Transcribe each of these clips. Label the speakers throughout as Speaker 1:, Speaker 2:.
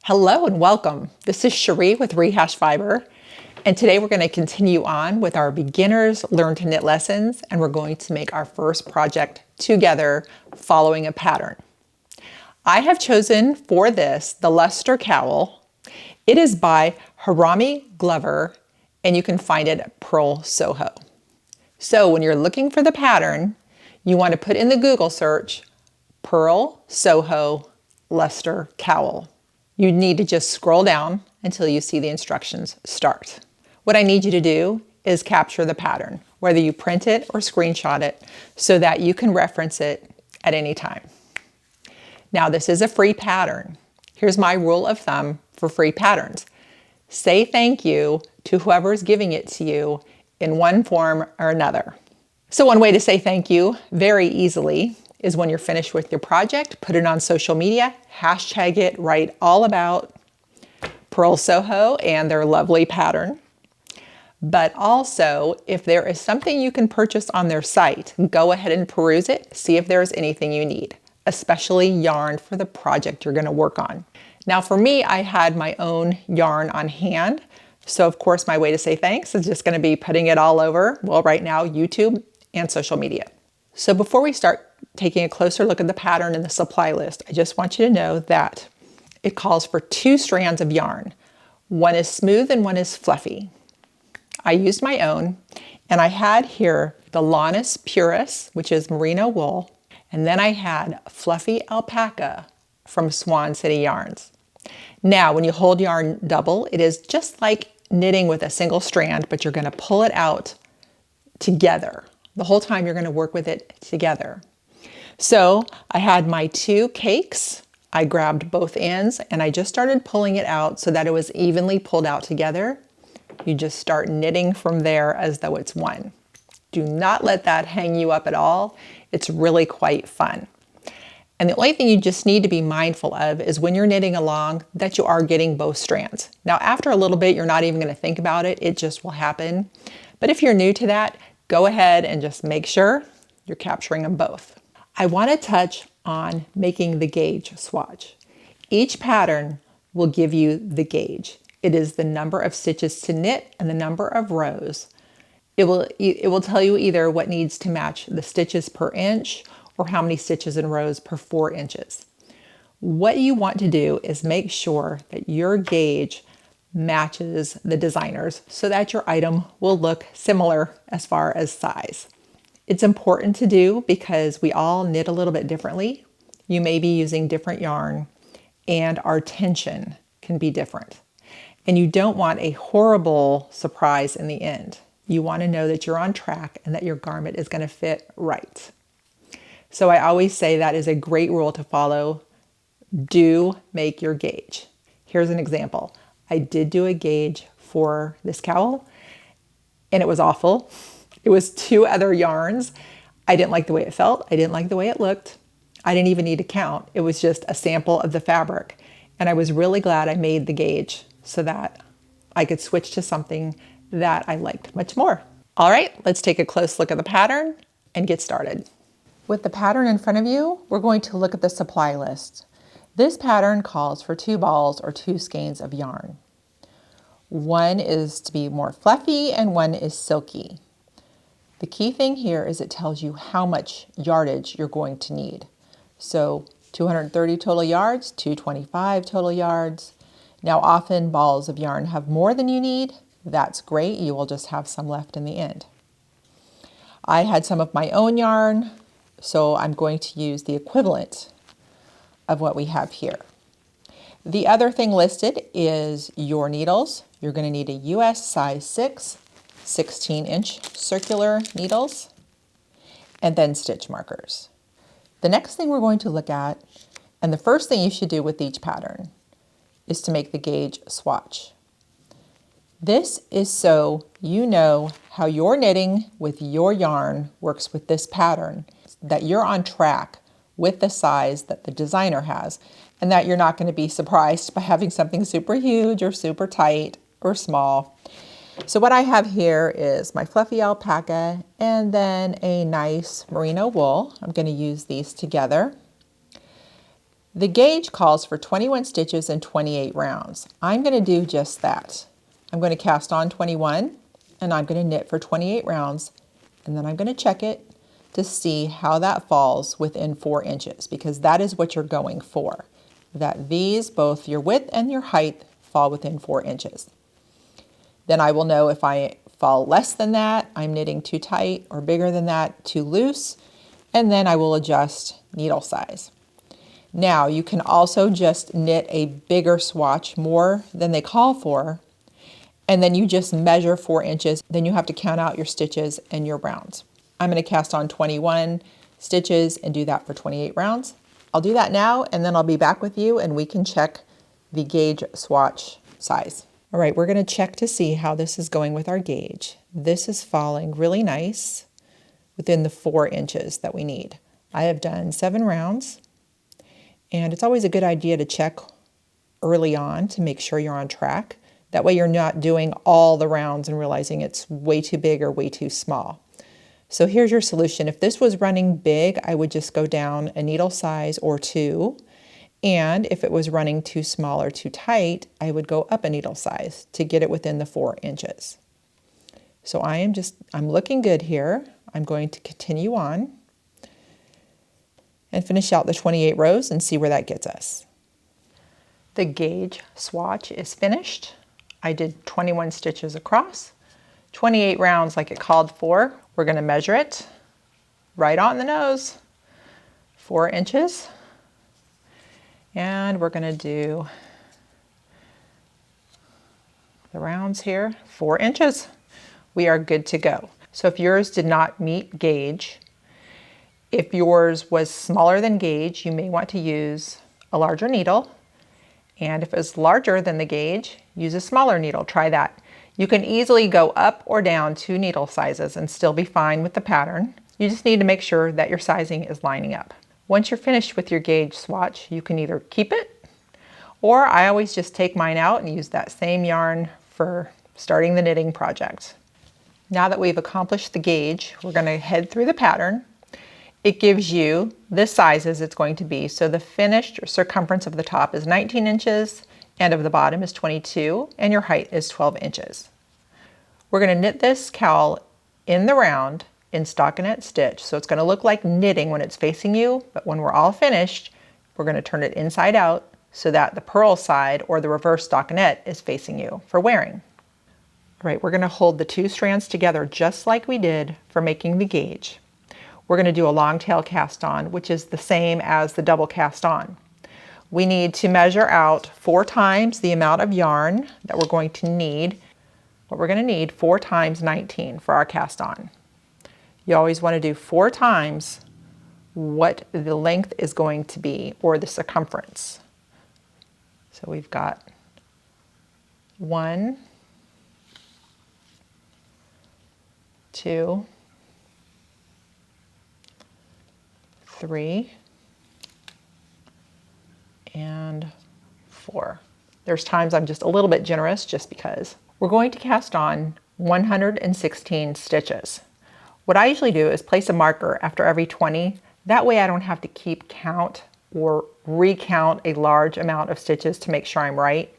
Speaker 1: Hello and welcome. This is Shiree with rehashfiber, and today we're going to continue on with our beginners learn to knit lessons, and we're going to make our first project together following a pattern. I have chosen for this the Luster Cowl. It is by Hirami Glover, and you can find it at Purl Soho. So when you're looking for the pattern, you want to put in the Google search Purl Soho Luster Cowl. You need to just scroll down until you see the instructions start. What I need you to do is capture the pattern, whether you print it or screenshot it, so that you can reference it at any time. Now, this is a free pattern. Here's my rule of thumb for free patterns. Say thank you to whoever's giving it to you in one form or another. So one way to say thank you very easily is when you're finished with your project, put it on social media, hashtag it, write all about Purl Soho and their lovely pattern. But also, if there is something you can purchase on their site, go ahead and peruse it, see if there's anything you need, especially yarn for the project you're gonna work on. Now for me, I had my own yarn on hand. So of course, my way to say thanks is just gonna be putting it all over, well, right now, YouTube and social media. So before we start taking a closer look at the pattern and the supply list, I just want you to know that it calls for 2 strands of yarn. One is smooth and one is fluffy. I used my own, and I had here the Lanas Puras, which is merino wool, and then I had fluffy alpaca from Swan City Yarns. Now, when you hold yarn double, it is just like knitting with a single strand, but you're gonna pull it out together. The whole time you're gonna work with it together. So I had my 2 cakes. I grabbed both ends and I just started pulling it out so that it was evenly pulled out together. You just start knitting from there as though it's one. Do not let that hang you up at all. It's really quite fun. And the only thing you just need to be mindful of is when you're knitting along that you are getting both strands. Now after a little bit, you're not even going to think about it. It just will happen. But if you're new to that, go ahead and just make sure you're capturing them both. I want to touch on making the gauge swatch. Each pattern will give you the gauge. It is the number of stitches to knit and the number of rows. It will tell you either what needs to match the stitches per inch or how many stitches in rows per 4 inches. What you want to do is make sure that your gauge matches the designer's so that your item will look similar as far as size. It's important to do because we all knit a little bit differently. You may be using different yarn and our tension can be different. And you don't want a horrible surprise in the end. You want to know that you're on track and that your garment is going to fit right. So I always say that is a great rule to follow. Do make your gauge. Here's an example. I did do a gauge for this cowl and it was awful. It was 2 other yarns. I didn't like the way it felt. I didn't like the way it looked. I didn't even need to count. It was just a sample of the fabric. And I was really glad I made the gauge so that I could switch to something that I liked much more. All right, let's take a close look at the pattern and get started. With the pattern in front of you, we're going to look at the supply list. This pattern calls for 2 balls or 2 skeins of yarn. One is to be more fluffy and one is silky. The key thing here is it tells you how much yardage you're going to need. So 230 total yards, 225 total yards. Now often balls of yarn have more than you need. That's great, you will just have some left in the end. I had some of my own yarn, so I'm going to use the equivalent of what we have here. The other thing listed is your needles. You're going to need a US size 6, 16-inch circular needles, and then stitch markers. The next thing we're going to look at, and the first thing you should do with each pattern, is to make the gauge swatch. This is so you know how your knitting with your yarn works with this pattern, that you're on track with the size that the designer has, and that you're not going to be surprised by having something super huge or super tight or small. So what I have here is my fluffy alpaca and then a nice merino wool. I'm going to use these together. The gauge calls for 21 stitches and 28 rounds. I'm going to do just that. I'm going to cast on 21 and I'm going to knit for 28 rounds, and then I'm going to check it to see how that falls within 4 inches, because that is what you're going for, that these, both your width and your height, fall within 4 inches. Then I will know if I fall less than that, I'm knitting too tight, or bigger than that, too loose, and then I will adjust needle size. Now you can also just knit a bigger swatch, more than they call for, and then you just measure 4 inches. Then you have to count out your stitches and your rounds. I'm going to cast on 21 stitches and do that for 28 rounds. I'll do that now, and then I'll be back with you and we can check the gauge swatch size. All right, we're going to check to see how this is going with our gauge. This is falling really nice within the 4 inches that we need. I have done 7 rounds, and it's always a good idea to check early on to make sure you're on track. That way you're not doing all the rounds and realizing it's way too big or way too small. So here's your solution. If this was running big, I would just go down a needle size or 2. And if it was running too small or too tight, I would go up a needle size to get it within the 4 inches. So I'm looking good here. I'm going to continue on and finish out the 28 rows and see where that gets us. The gauge swatch is finished. I did 21 stitches across, 28 rounds like it called for. We're going to measure it right on the nose, 4 inches. And we're going to do the rounds here, 4 inches. We are good to go. So if yours did not meet gauge, if yours was smaller than gauge, you may want to use a larger needle. And if it's larger than the gauge, use a smaller needle. Try that. You can easily go up or down 2 needle sizes and still be fine with the pattern. You just need to make sure that your sizing is lining up. Once you're finished with your gauge swatch, you can either keep it, or I always just take mine out and use that same yarn for starting the knitting project. Now that we've accomplished the gauge, we're going to head through the pattern. It gives you the sizes it's going to be. So the finished circumference of the top is 19 inches and of the bottom is 22, and your height is 12 inches. We're going to knit this cowl in the round in stockinette stitch. So it's going to look like knitting when it's facing you, but when we're all finished, we're going to turn it inside out so that the purl side or the reverse stockinette is facing you for wearing. All right, we're going to hold the 2 strands together just like we did for making the gauge. We're going to do a long tail cast on, which is the same as the double cast on. We need to measure out 4 times the amount of yarn that we're going to need. What we're going to need 4 times 19 for our cast on. You always want to do 4 times what the length is going to be, or the circumference. So we've got 1, 2, 3, and 4. There's times I'm just a little bit generous just because. We're going to cast on 116 stitches. What I usually do is place a marker after every 20. That way I don't have to keep count or recount a large amount of stitches to make sure I'm right.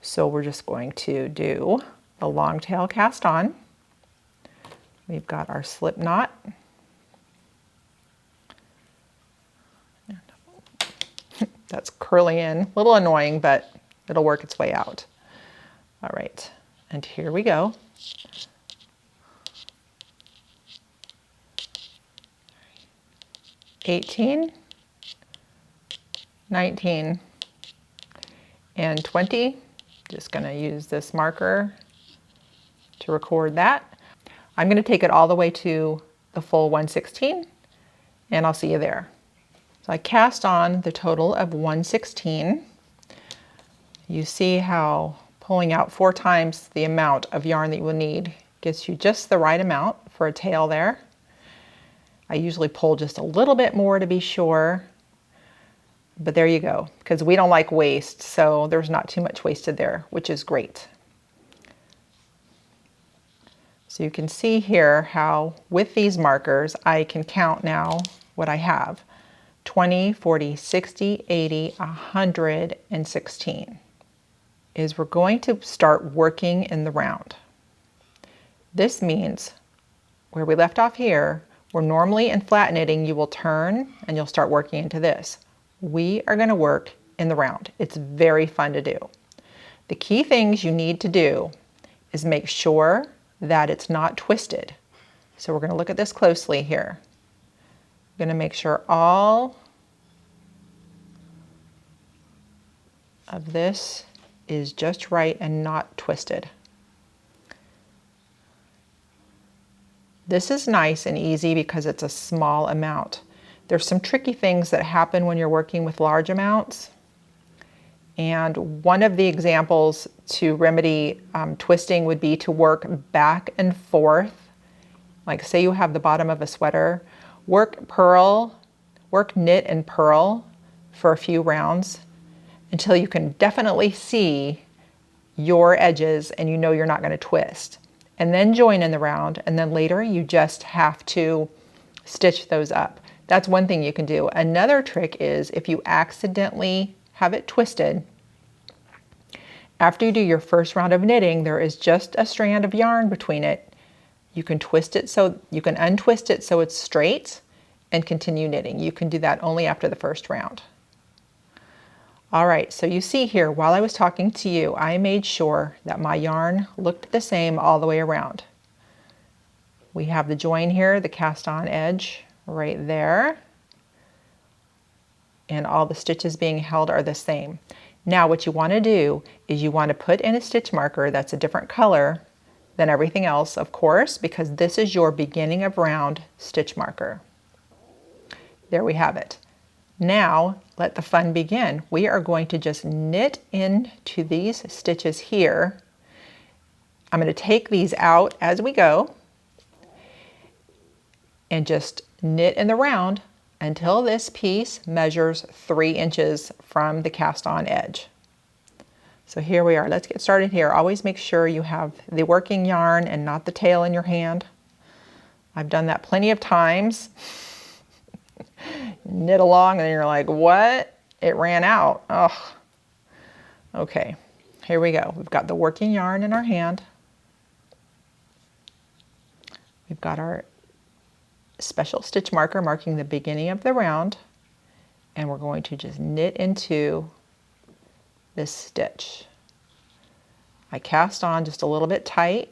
Speaker 1: So we're just going to do the long tail cast on. We've got our slip knot. That's curling in, a little annoying, but it'll work its way out. All right, and here we go. $18, $19, and $20. Just going to use this marker to record that. I'm going to take it all the way to the full 116, and I'll see you there. So I cast on the total of 116. You see how pulling out 4 times the amount of yarn that you will need gives you just the right amount for a tail there. I usually pull just a little bit more to be sure, but there you go, because we don't like waste, so there's not too much wasted there, which is great. So you can see here how with these markers I can count now what I have. 20, 40, 60, 80, 116 is we're going to start working in the round. This means where we left off here, where normally in flat knitting you will turn and you'll start working into this. We are going to work in the round. It's very fun to do. The key things you need to do is make sure that it's not twisted. So we're going to look at this closely here. I'm going to make sure all of this is just right and not twisted. This is nice and easy because it's a small amount. There's some tricky things that happen when you're working with large amounts. And one of the examples to remedy twisting would be to work back and forth. Like say you have the bottom of a sweater, work knit and purl for a few rounds until you can definitely see your edges and you know you're not going to twist. And then join in the round, and then later you just have to stitch those up. That's one thing you can do. Another trick is if you accidentally have it twisted, after you do your first round of knitting, there is just a strand of yarn between it. You can twist it so you can untwist it so it's straight and continue knitting. You can do that only after the first round. All right, so you see here, while I was talking to you, I made sure that my yarn looked the same all the way around. We have the join here, the cast on edge right there, and all the stitches being held are the same. Now what you want to do is you want to put in a stitch marker that's a different color than everything else, of course, because this is your beginning of round stitch marker. There we have it. Now let the fun begin. We are going to just knit into these stitches here. I'm going to take these out as we go and just knit in the round until this piece measures 3 inches from the cast on edge. So here we are. Let's get started here. Always make sure you have the working yarn and not the tail in your hand. I've done that plenty of times. Knit along and then you're like, what? It ran out. Oh. Okay, here we go. We've got the working yarn in our hand. We've got our special stitch marker marking the beginning of the round, and we're going to just knit into this stitch. I cast on just a little bit tight,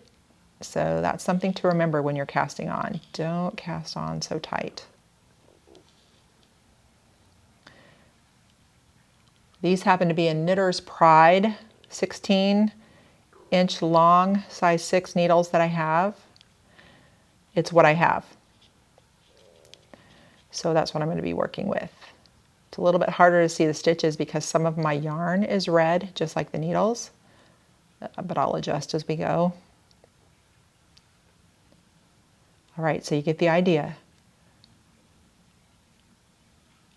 Speaker 1: so that's something to remember when you're casting on. Don't cast on so tight. These happen to be a Knitter's Pride 16-inch long size 6 needles that I have. It's what I have. So that's what I'm going to be working with. It's a little bit harder to see the stitches because some of my yarn is red, just like the needles, but I'll adjust as we go. All right, so you get the idea.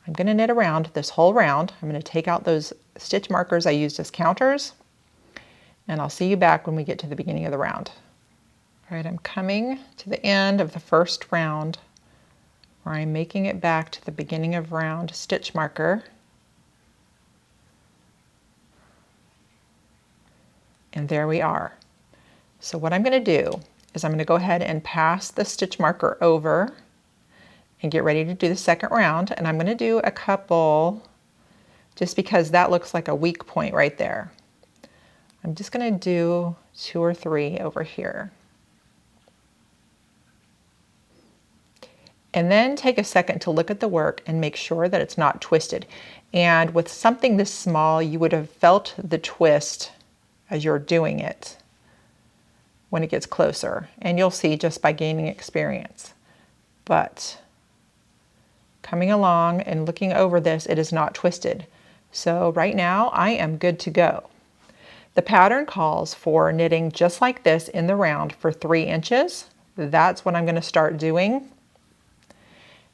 Speaker 1: I'm going to knit around this whole round. I'm going to take out those stitch markers I used as counters, and I'll see you back when we get to the beginning of the round. All right, I'm coming to the end of the first round where I'm making it back to the beginning of round stitch marker. And there we are. So what I'm going to do is I'm going to go ahead and pass the stitch marker over and get ready to do the second round. And I'm going to do a couple just because that looks like a weak point right there. I'm just going to do 2 or 3 over here. And then take a second to look at the work and make sure that it's not twisted. And with something this small, you would have felt the twist as you're doing it when it gets closer. And you'll see just by gaining experience. But coming along and looking over this, it is not twisted. So right now I am good to go. The pattern calls for knitting just like this in the round for 3 inches. That's what I'm going to start doing.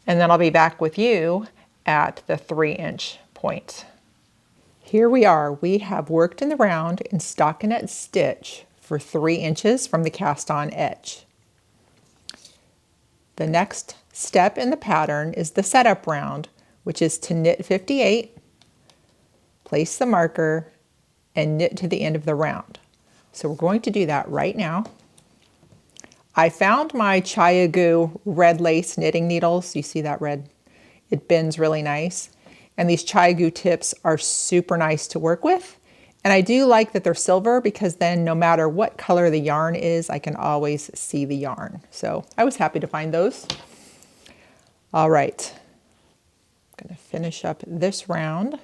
Speaker 1: And then I'll be back with you at the 3-inch point. Here we are. We have worked in the round in stockinette stitch for 3 inches from the cast on edge. The next step in the pattern is the setup round, which is to knit 58, place the marker, and knit to the end of the round. So we're going to do that right now. I found my Chiagu red lace knitting needles. You see that red? It bends really nice. And these Chiagu tips are super nice to work with. And I do like that they're silver because then no matter what color the yarn is, I can always see the yarn. So I was happy to find those. All right, I'm going to finish up this round.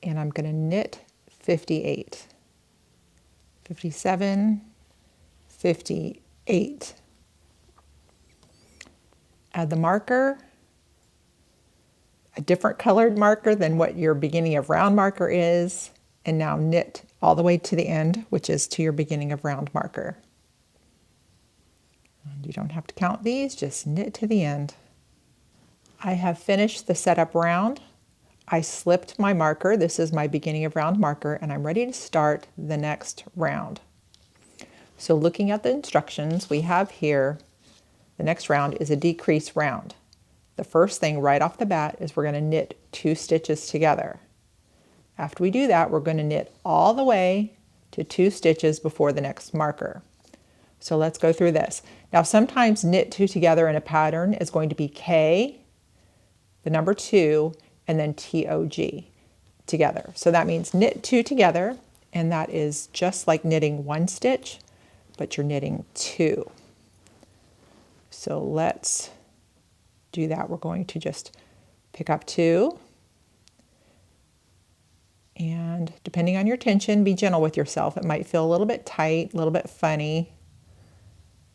Speaker 1: And I'm going to knit 58, 57, 58. Add the marker, a different colored marker than what your beginning of round marker is, and now knit all the way to the end, which is to your beginning of round marker. And you don't have to count these, just knit to the end. I have finished the setup round. I slipped my marker. This is my beginning of round marker, and I'm ready to start the next round. So looking at the instructions we have here, the next round is a decrease round. The first thing right off the bat is we're going to knit 2 stitches together. After we do that, we're going to knit all the way to 2 stitches before the next marker. So let's go through this. Now sometimes knit 2 together in a pattern is going to be K, the number 2, and then TOG together. So that means knit 2 together, and that is just like knitting 1 stitch, but you're knitting 2. So let's do that. We're going to just pick up 2, and depending on your tension, be gentle with yourself. It might feel a little bit tight, a little bit funny.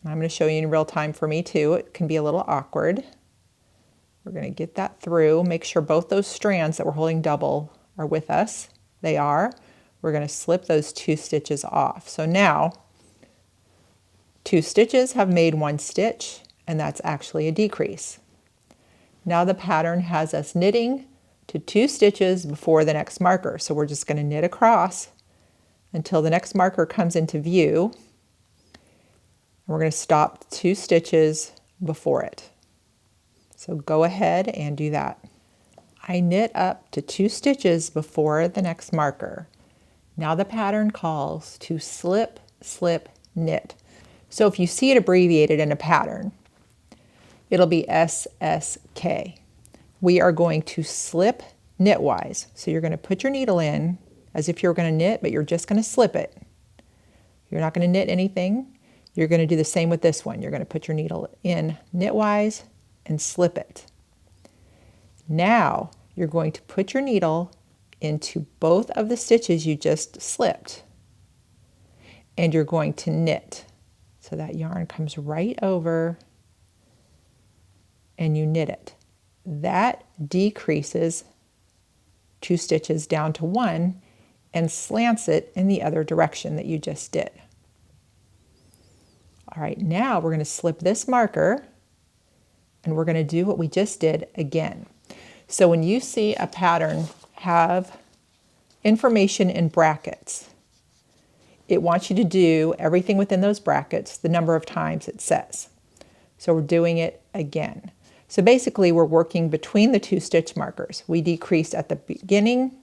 Speaker 1: I'm going to show you in real time for me too. It can be a little awkward. We're going to get that through. Make sure both those strands that we're holding double are with us. They are. We're going to slip those 2 stitches off. So now 2 stitches have made 1 stitch, and that's actually a decrease. Now the pattern has us knitting to 2 stitches before the next marker. So we're just going to knit across until the next marker comes into view. And we're going to stop 2 stitches before it. So go ahead and do that. I knit up to 2 stitches before the next marker. Now the pattern calls to slip, slip, knit. So if you see it abbreviated in a pattern, it'll be SSK. We are going to slip knitwise. So you're going to put your needle in as if you're going to knit, but you're just going to slip it. You're not going to knit anything. You're going to do the same with this one. You're going to put your needle in knitwise and slip it. Now you're going to put your needle into both of the stitches you just slipped, and you're going to knit. So that yarn comes right over and you knit it. That decreases 2 stitches down to 1 and slants it in the other direction that you just did. All right, now we're going to slip this marker and we're going to do what we just did again. So when you see a pattern have information in brackets, it wants you to do everything within those brackets the number of times it says. So we're doing it again. So basically we're working between the 2 stitch markers. We decreased at the beginning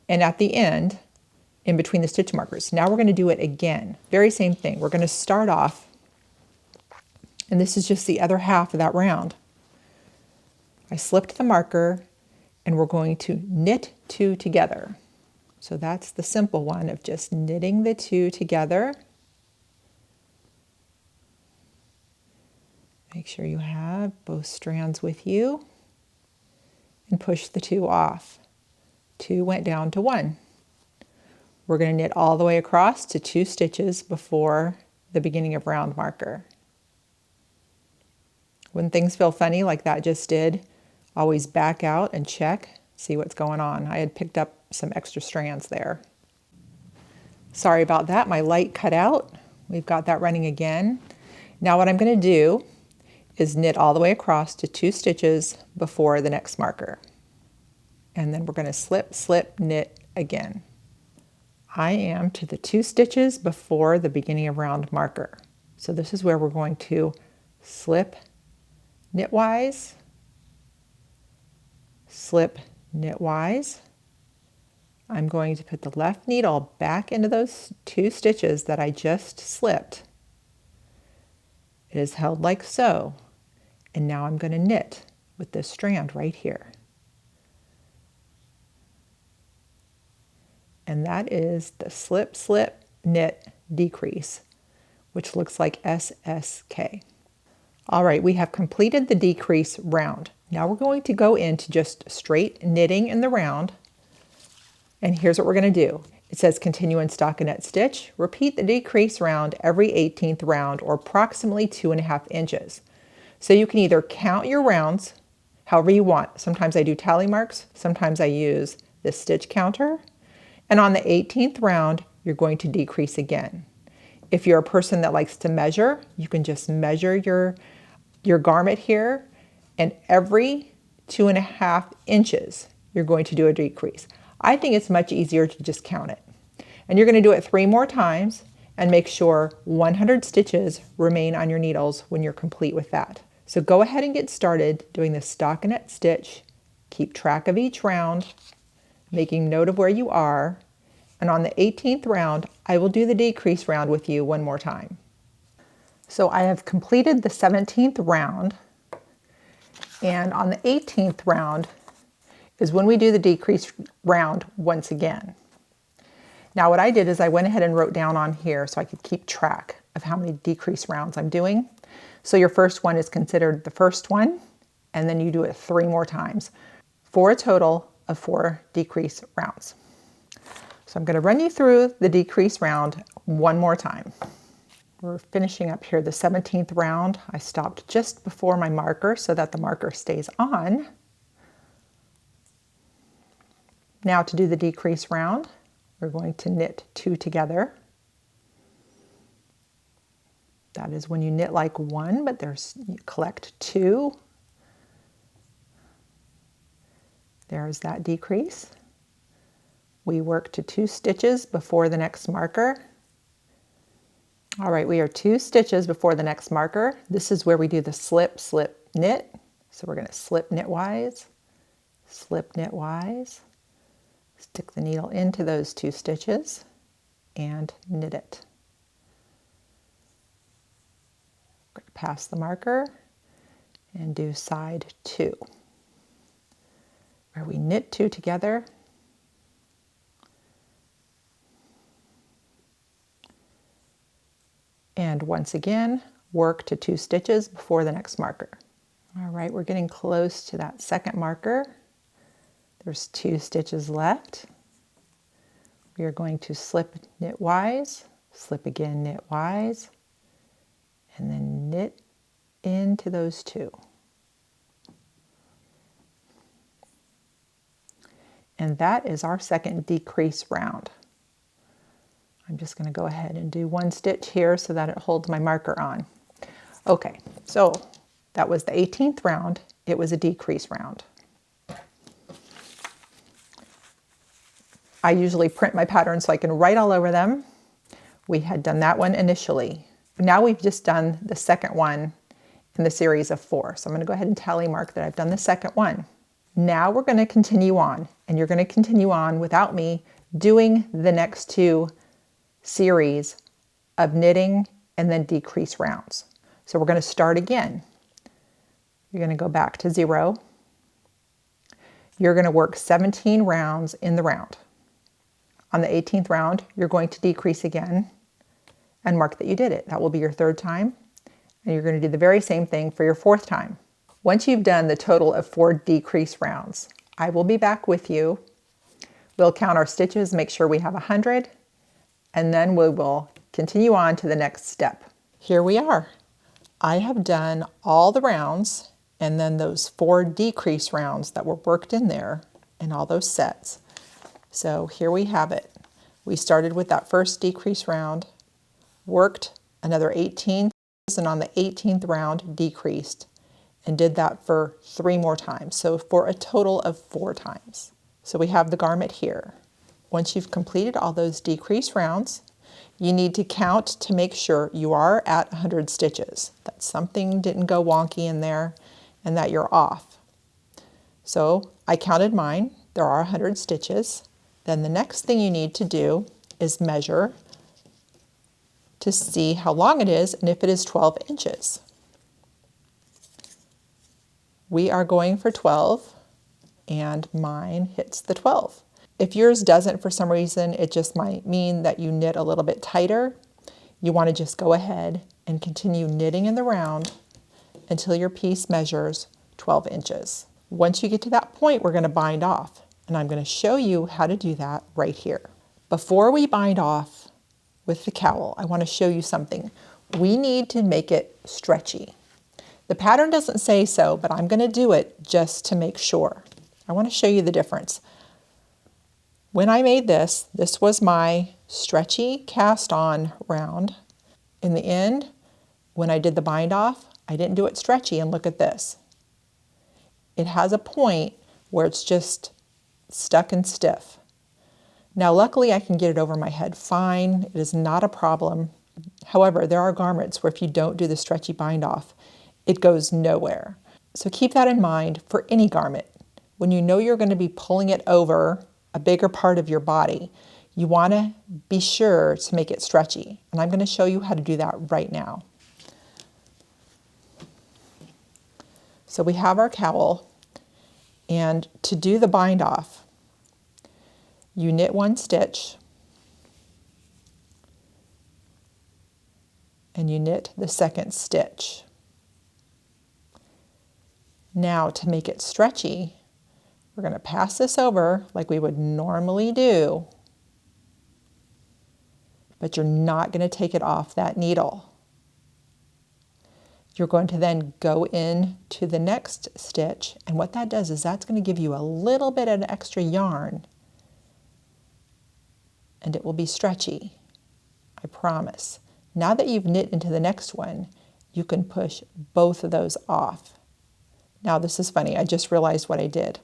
Speaker 1: and at the end in between the stitch markers. Now we're going to do it again. Very same thing. We're going to start off, and this is just the other half of that round. I slipped the marker and we're going to knit 2 together. So that's the simple one of just knitting the 2 together. Make sure you have both strands with you and push the 2 off. 2 went down to 1. We're going to knit all the way across to 2 stitches before the beginning of round marker. When things feel funny like that just did, always back out and check, see what's going on. I had picked up some extra strands there. Sorry about that, my light cut out. We've got that running again. Now what I'm going to do is knit all the way across to 2 stitches before the next marker. And then we're going to slip, slip, knit again. I am to the 2 stitches before the beginning of round marker. So this is where we're going to slip knitwise, slip knitwise. I'm going to put the left needle back into those 2 stitches that I just slipped. It is held like so. And now I'm going to knit with this strand right here. And that is the slip, slip, knit, decrease, which looks like SSK. All right, we have completed the decrease round. Now we're going to go into just straight knitting in the round. And here's what we're going to do. It says continue in stockinette stitch. Repeat the decrease round every 18th round, or approximately 2.5 inches. So you can either count your rounds however you want. Sometimes I do tally marks. Sometimes I use the stitch counter. And on the 18th round, you're going to decrease again. If you're a person that likes to measure, you can just measure your garment here, and every 2.5 inches, you're going to do a decrease. I think it's much easier to just count it. And you're going to do it 3 more times and make sure 100 stitches remain on your needles when you're complete with that. So go ahead and get started doing the stockinette stitch. Keep track of each round, making note of where you are. And on the 18th round, I will do the decrease round with you one more time. So I have completed the 17th round. And on the 18th round is when we do the decrease round once again. Now what I did is I went ahead and wrote down on here so I could keep track of how many decrease rounds I'm doing. So your first one is considered the first one, and then you do it 3 more times for a total of 4 decrease rounds. So I'm going to run you through the decrease round one more time. We're finishing up here the 17th round. I stopped just before my marker so that the marker stays on. Now to do the decrease round, we're going to knit 2 together. That is when you knit like 1, but you collect 2. There's that decrease. We work to 2 stitches before the next marker. All right, we are 2 stitches before the next marker. This is where we do the slip, slip, knit. So we're going to slip knitwise, slip knitwise, stick the needle into those 2 stitches and knit it. We're going to pass the marker and do side 2, where we knit 2 together. And once again, work to 2 stitches before the next marker. All right, we're getting close to that second marker. There's 2 stitches left. We are going to slip knitwise, slip again knitwise, and then knit into those 2. And that is our second decrease round. I'm just going to go ahead and do 1 stitch here so that it holds my marker on. Okay, so that was the 18th round. It was a decrease round. I usually print my patterns so I can write all over them. We had done that one initially. Now we've just done the second one in the series of 4. So I'm going to go ahead and tally mark that I've done the second one. Now we're going to continue on, and you're going to continue on without me doing the next 2 series of knitting and then decrease rounds. So we're going to start again. You're going to go back to 0. You're going to work 17 rounds in the round. On the 18th round, you're going to decrease again and mark that you did it. That will be your 3rd time. And you're going to do the very same thing for your 4th time. Once you've done the total of 4 decrease rounds, I will be back with you. We'll count our stitches, make sure we have 100, and then we will continue on to the next step. Here we are. I have done all the rounds and then those 4 decrease rounds that were worked in there in all those sets. So here we have it. We started with that first decrease round, worked another 18, and on the 18th round decreased, and did that for 3 more times. So for a total of 4 times. So we have the garment here. Once you've completed all those decrease rounds, You need to count to make sure you are at 100 stitches, that something didn't go wonky in there and that you're off. So I counted mine, there are 100 stitches. Then the next thing you need to do is measure to see how long it is and if it is 12 inches. We are going for 12 and mine hits the 12. If yours doesn't for some reason, it just might mean that you knit a little bit tighter. You want to just go ahead and continue knitting in the round until your piece measures 12 inches. Once you get to that point, we're going to bind off, and I'm going to show you how to do that right here. Before we bind off with the cowl, I want to show you something. We need to make it stretchy. The pattern doesn't say so, but I'm going to do it just to make sure. I want to show you the difference. When I made this, this was my stretchy cast on round. In the end, when I did the bind off, I didn't do it stretchy, and look at this. It has a point where it's just stuck and stiff. Now luckily I can get it over my head fine. It is not a problem. However, there are garments where if you don't do the stretchy bind off, it goes nowhere. So keep that in mind for any garment. When you know you're going to be pulling it over a bigger part of your body, you want to be sure to make it stretchy. And I'm going to show you how to do that right now. So we have our cowl, and to do the bind off, you knit one stitch and you knit the second stitch. Now to make it stretchy, we're going to pass this over like we would normally do, but you're not going to take it off that needle. You're going to then go in to the next stitch, and what that does is that's going to give you a little bit of extra yarn, and it will be stretchy, I promise. Now that you've knit into the next one, you can push both of those off. Now this is funny, I just realized what I did.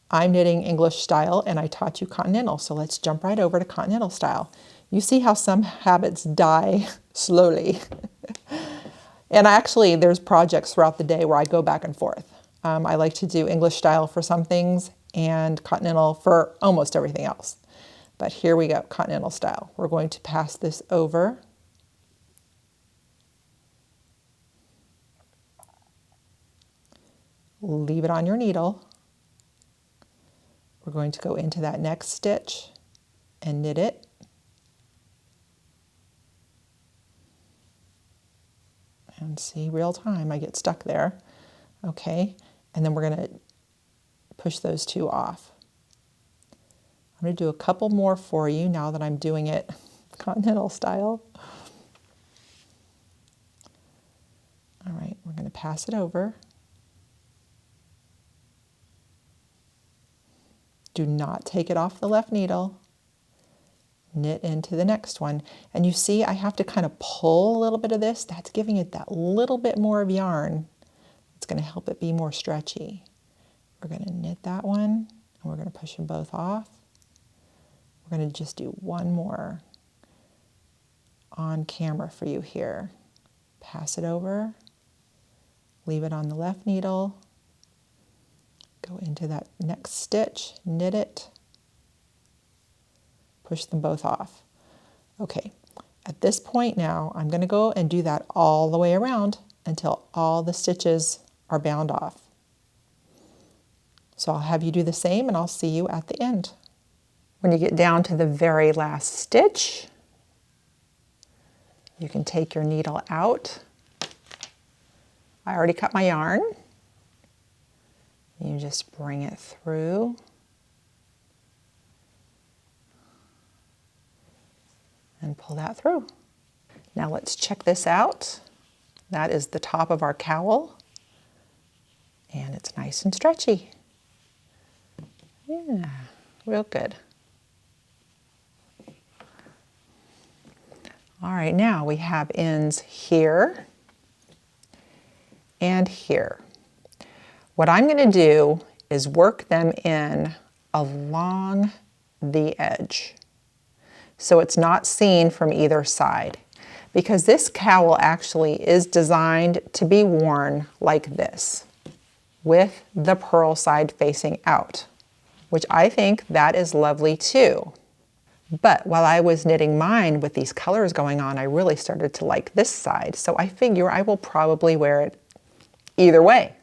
Speaker 1: I'm knitting English style and I taught you continental, so let's jump right over to continental style. You see how some habits die slowly. And actually, there's projects throughout the day where I go back and forth. I like to do English style for some things and continental for almost everything else. But here we go, continental style. We're going to pass this over. Leave it on your needle. We're going to go into that next stitch and knit it. And see, real time, I get stuck there. Okay, and then we're going to push those two off. I'm going to do a couple more for you now that I'm doing it continental style. All right, we're going to pass it over. Do not take it off the left needle. Knit into the next one. And you see I have to kind of pull a little bit of this. That's giving it that little bit more of yarn. It's going to help it be more stretchy. We're going to knit that one and we're going to push them both off. We're going to just do one more on camera for you here. Pass it over, leave it on the left needle, go into that next stitch, knit it, push them both off. Okay, at this point now, I'm going to go and do that all the way around until all the stitches are bound off. So I'll have you do the same and I'll see you at the end. When you get down to the very last stitch, you can take your needle out. I already cut my yarn. You just bring it through. And pull that through. Now let's check this out. That is the top of our cowl. And it's nice and stretchy. Yeah, real good. All right, now we have ends here and here. What I'm going to do is work them in along the edge. so it's not seen from either side. Because this cowl actually is designed to be worn like this, with the pearl side facing out, which I think that is lovely too. But while I was knitting mine with these colors going on, I really started to like this side. So I figure I will probably wear it either way.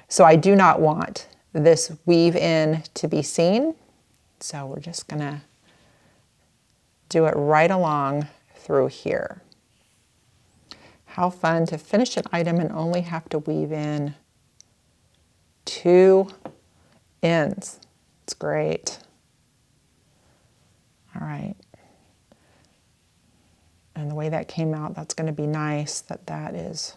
Speaker 1: So I do not want this weave in to be seen. So we're just gonna do it right along through here. How fun to finish an item and only have to weave in 2 ends. It's great. All right. And the way that came out, that's going to be nice that that is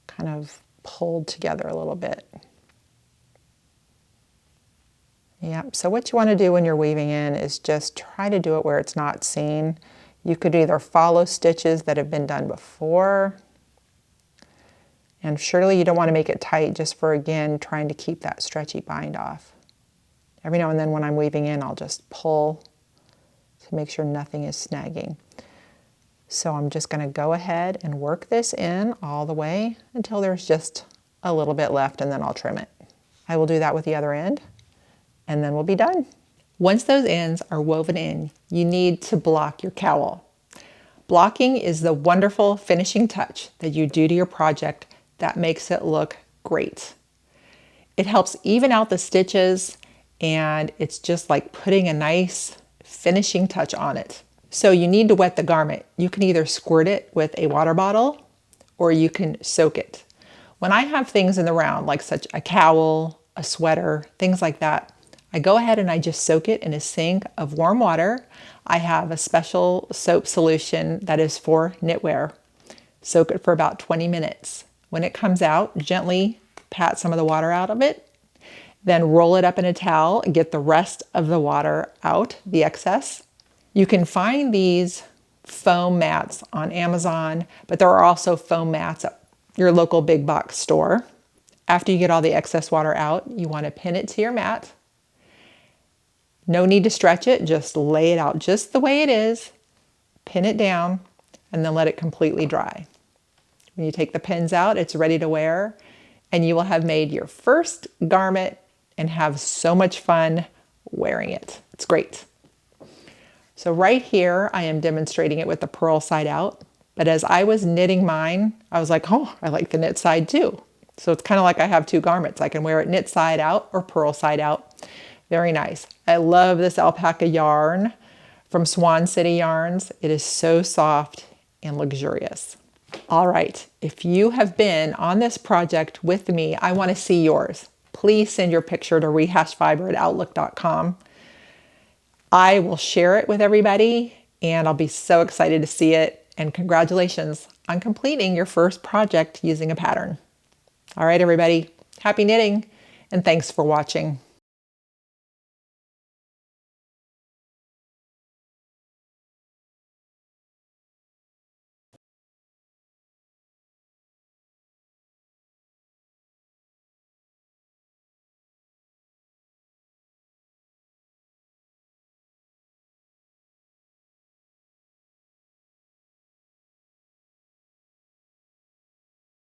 Speaker 1: kind of pulled together a little bit. Yep, so what you want to do when you're weaving in is just try to do it where it's not seen. You could either follow stitches that have been done before, and surely you don't want to make it tight just for, again, trying to keep that stretchy bind off. Every now and then when I'm weaving in, I'll just pull to make sure nothing is snagging. So I'm just going to go ahead and work this in all the way until there's just a little bit left, and then I'll trim it. I will do that with the other end, and then we'll be done. Once those ends are woven in, you need to block your cowl. Blocking is the wonderful finishing touch that you do to your project that makes it look great. It helps even out the stitches, and it's just like putting a nice finishing touch on it. So you need to wet the garment. You can either squirt it with a water bottle or you can soak it. When I have things in the round, like such a cowl, a sweater, things like that, I go ahead and I just soak it in a sink of warm water. I have a special soap solution that is for knitwear. Soak it for about 20 minutes. When it comes out, gently pat some of the water out of it, then roll it up in a towel and get the rest of the water out, the excess. You can find these foam mats on Amazon, but there are also foam mats at your local big box store. After you get all the excess water out, you want to pin it to your mat. No need to stretch it, just lay it out just the way it is, pin it down, and then let it completely dry. When you take the pins out, it's ready to wear, and you will have made your first garment and have so much fun wearing it. It's great. So right here, I am demonstrating it with the pearl side out, but as I was knitting mine, I was like, oh, I like the knit side too. So it's kind of like I have 2 garments. I can wear it knit side out or pearl side out. Very nice. I love this alpaca yarn from Swan City Yarns. It is so soft and luxurious. All right, if you have been on this project with me, I want to see yours. Please send your picture to rehashfiber@outlook.com. I will share it with everybody, and I'll be so excited to see it. And congratulations on completing your first project using a pattern. All right, everybody, happy knitting, and thanks for watching.